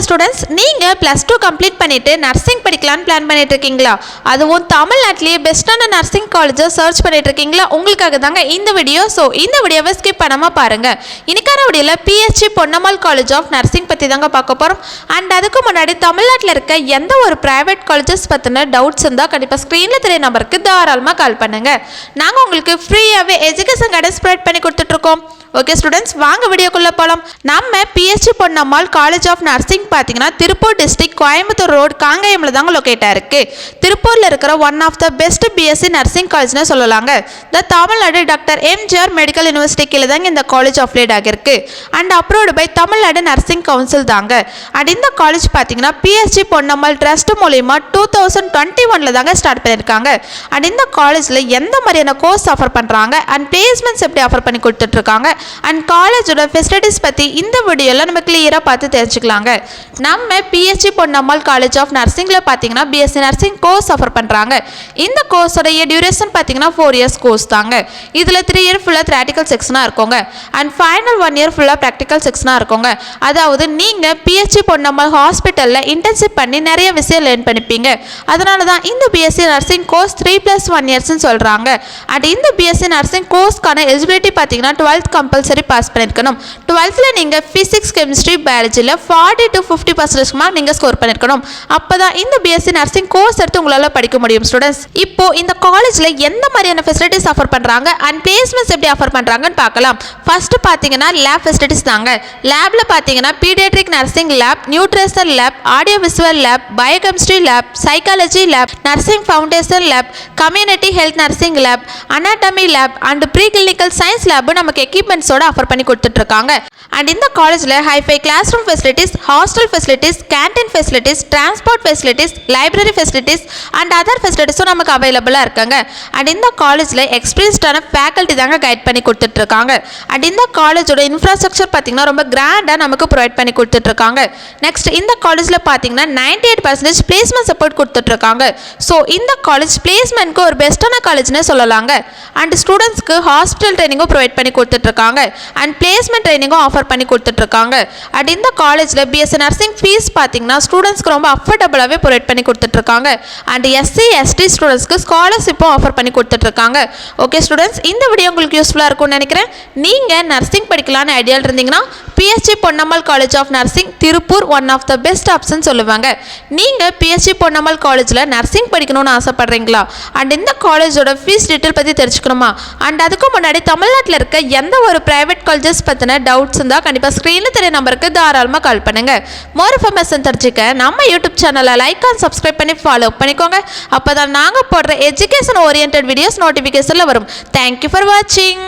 Students, நீங்கள் +2 complete பண்ணிவிட்டு nursing படிக்கலான்னு plan பண்ணிட்டு இருக்கீங்களா? அதுவும் தமிழ்நாட்டிலேயே பெஸ்ட்டான நர்சிங் காலேஜை சர்ச் பண்ணிட்டு இருக்கீங்களா? உங்களுக்காக தாங்க இந்த வீடியோ. ஸோ இந்த வீடியோவை ஸ்கிப் பண்ணாமல் பாருங்கள். இன்னைக்கான வீடியோவில் PSG Ponnammal college of nursing பற்றி தாங்க பார்க்க போகிறோம். அண்ட் அதுக்கு முன்னாடி தமிழ்நாட்டில் இருக்க எந்த ஒரு ப்ரைவேட் காலேஜஸ் பற்றின டவுட்ஸ் இருந்தால் கண்டிப்பாக ஸ்க்ரீனில் தெரிய நம்பருக்கு தாராளமாக கால் பண்ணுங்கள். நாங்கள் உங்களுக்கு ஃப்ரீயாகவே எஜுகேஷன் கைடன்ஸ் ப்ரொவைட் பண்ணி கொடுத்துட்ருக்கோம். ஓகே ஸ்டூடெண்ட்ஸ், வாங்க வீடியோக்குள்ளே போகலாம். நம்ம PSG Ponnammal college of nursing பார்த்தீங்கன்னா திருப்பூர் டிஸ்ட்ரிக்ட் கோயம்புத்தூர் ரோடு காங்கேயமில் தாங்க லொக்கேட்டாக இருக்குது. திருப்பூரில் இருக்கிற one of the best BSc nursing காலேஜ்னு சொல்லலாங்க. The Tamil Nadu doctor MGR medical university கீழே தாங்க இந்த காலேஜ் அப்ளைட் ஆகிருக்கு. And approved by Tamil Nadu nursing council தாங்க. அண்ட் இந்த காலேஜ் பார்த்தீங்கன்னா பிஎஸ்ஜி பொன்னம்மாள் ட்ரஸ்ட் மூலிமா 2021 தாங்க ஸ்டார்ட் பண்ணியிருக்காங்க. அண்ட் இந்த காலேஜில் எந்த மாதிரியான கோர்ஸ் ஆஃபர் பண்ணுறாங்க அண்ட் பிளேஸ்மெண்ட்ஸ் எப்படி ஆஃபர் பண்ணி கொடுத்துட்ருக்காங்க அண்ட் காலேஜோட ஃபெசிலிட்டிஸ் பற்றி இந்த வீடியோவில் நம்ம கிளியராக பார்த்து தெரிஞ்சுக்கலாங்க. நம்ம பிஎஸ்ஜி பொன்னம்மாள் காலேஜ் ஆஃப் நர்சிங்கில் பார்த்தீங்கன்னா பிஎஸ்சி நர்சிங் கோர்ஸ் ஆஃபர் பண்ணுறாங்க. இந்த கோர்ஸோடைய டியூரேஷன் பார்த்தீங்கன்னா 4 இயர்ஸ் கோர்ஸ் தாங்க. இதில் 3 இயர் ஃபுல்லாக ப்ராக்டிக்கல் செக்ஷனாக இருக்குங்க. அண்ட் ஃபைனல் 1 இயர் ஃபுல்லாக ப்ராக்டிக்கல் செக்ஷனாக இருக்குங்க. அதாவது நீங்கள் பிஎஸ்ஜி பொன்னம்மாள் ஹாஸ்பிட்டலில் இன்டர்ன்ஷிப் பண்ணி நிறைய விஷயம் லேர்ன் பண்ணிப்பீங்க. அதனால தான் இந்த பிஎஸ்சி நர்சிங் கோர்ஸ் 3+1 இயர்ஸ்ன்னு சொல்கிறாங்க. அண்ட் இந்த பிஎஸ்சி நர்சிங் கோர்ஸ்க்கான எலிஜிபிலிட்டி பார்த்தீங்கன்னா 12th கம்பல்சரி பாஸ் பண்ணியிருக்கணும். 12th நீங்கள் ஃபிசிக்ஸ் கெமிஸ்ட்ரி பயாலஜியில் 40 to 50% மார்க் நீங்கள் ஸ்கோர் பண்ணியிருக்கணும். அப்போ தான் இந்த பிஎஸ்சி நர்சிங் கோர்ஸ் எடுத்து உங்களால் படிக்க முடியும். ஸ்டூடெண்ட்ஸ், இப்போ இந்த காலேஜில் எந்த மாதிரியான ஃபெசிலிட்டிஸ் ஆஃபர் பண்ணுறாங்க அண்ட் பிளேஸ்மெண்ட்ஸ் எப்படி ஆஃபர் பண்ணுறாங்கன்னு பார்க்கலாம். ஃபர்ஸ்ட் பார்த்தீங்கன்னா லேப் ஃபெசிலிட்டிஸ் தாங்க. லேபில் பார்த்தீங்கன்னா paediatric nursing lab, nutritional lab, audio visual lab, biochemistry lab, psychology lab, nursing foundation lab, community health nursing lab, anatomy lab and pre clinical science lab நமக்கு எக்யூப்மெண்ட்ஸோட offer பண்ணி கொடுத்துட்ருக்காங்க. அண்ட் இந்த காலேஜில் hi fi class room facilities, hostel facilities, canteen facilities, transport facilities, library facilities and other ஃபெசிலிட்டிஸும் நமக்கு அவைலபிளாக இருக்காங்க. அண்ட் இந்த காலேஜில் எக்ஸ்பீரியன்ஸ்டான ஃபேக்கல்ட்டி தாங்க கைட் பண்ணி கொடுத்துட்ருக்காங்க. அண்ட் இந்த காலேஜோட இன்ஃப்ராஸ்ட்ரக்சர் பார்த்தீங்கன்னா ரொம்ப கிராண்டாக நமக்கு ப்ரொவைட் பண்ணி கொடுத்துட்ருக்காங்க. நெக்ஸ்ட் இந்த காலேஜில் பார்த்தீங்கன்னா 98% பிளேஸ்மெண்ட் சப்போர்ட் கொடுத்துட்ருக்காங்க. ஸோ இந்த காலேஜ் பிளேஸ்மெண்ட்க்கு ஒரு பெஸ்ட்டான காலேஜ்னு சொல்லலாங்க. அண்ட் ஸ்டூடெண்ட்ஸ்க்கு ஹாஸ்பிட்டல் ட்ரைனிங்கும் ப்ரொவைட் பண்ணி கொடுத்துட்ருக்காங்க. அண்ட் பிளேஸ்மெண்ட் ட்ரைனிங்கும் ஆஃபர் பண்ணி கொடுத்துட்ருக்காங்க. அண்ட் இந்த காலேஜில் பிஎஸ்சி நர்சிங் ஃபீஸ் பார்த்தீங்கன்னா ஸ்டூடெண்ட்ஸ்க்கு ரொம்ப அஃபோர்டபுளாகவே ப்ரொவைட் பண்ணி கொடுத்துட்ருக்காங்க. அண்ட் எஸ்சி எஸ்டி ஸ்டூடெண்ட்ஸ்க்கு ஸ்காலர்ஷிப்பும் ஆஃபர் பண்ணி கொடுத்துட்ருக்காங்க. ஓகே ஸ்டூடெண்ட்ஸ், இந்த வீடியோ உங்களுக்கு யூஸ்ஃபுல்லாக இருக்கும்னு நினைக்கிறேன். நீங்கள் நர்சிங் படிக்கலான்னு ஐடியாவில் இருந்தீங்கன்னா PSG Ponnammal college of nursing Tiruppur one of the best option சொல்லுவாங்க. நீங்கள் பிஎஸ்ஜி பொன்னம்மாள் காலேஜில் நர்சிங் படிக்கணும்னு ஆசைப்படுறீங்களா? அண்ட் இந்த காலேஜோட ஃபீஸ் டீட்டெயில் பற்றி தெரிஞ்சுக்கணுமா? அண்ட் அதுக்கு முன்னாடி தமிழ்நாட்டில் இருக்க எந்த ஒரு ப்ரைவேட் காலேஜஸ் பற்றின டவுட்ஸ் இருந்தால் கண்டிப்பாக ஸ்க்ரீனில் தெரிய நம்பருக்கு தாராளமாக கால் பண்ணுங்கள். மோர் இன்ஃபர்மேஷன் தெரிஞ்சுக்க நம்ம யூடியூப் சேனலை லைக் அண்ட் சப்ஸ்கிரைப் பண்ணி ஃபாலோ பண்ணிக்கோங்க. அப்போ தான் நாங்கள் போடுற எஜுகேஷன் ஓரியன்ட் வீடியோஸ் நோட்டிஃபிகேஷனில் வரும். தேங்க்யூ ஃபார் வாட்சிங்.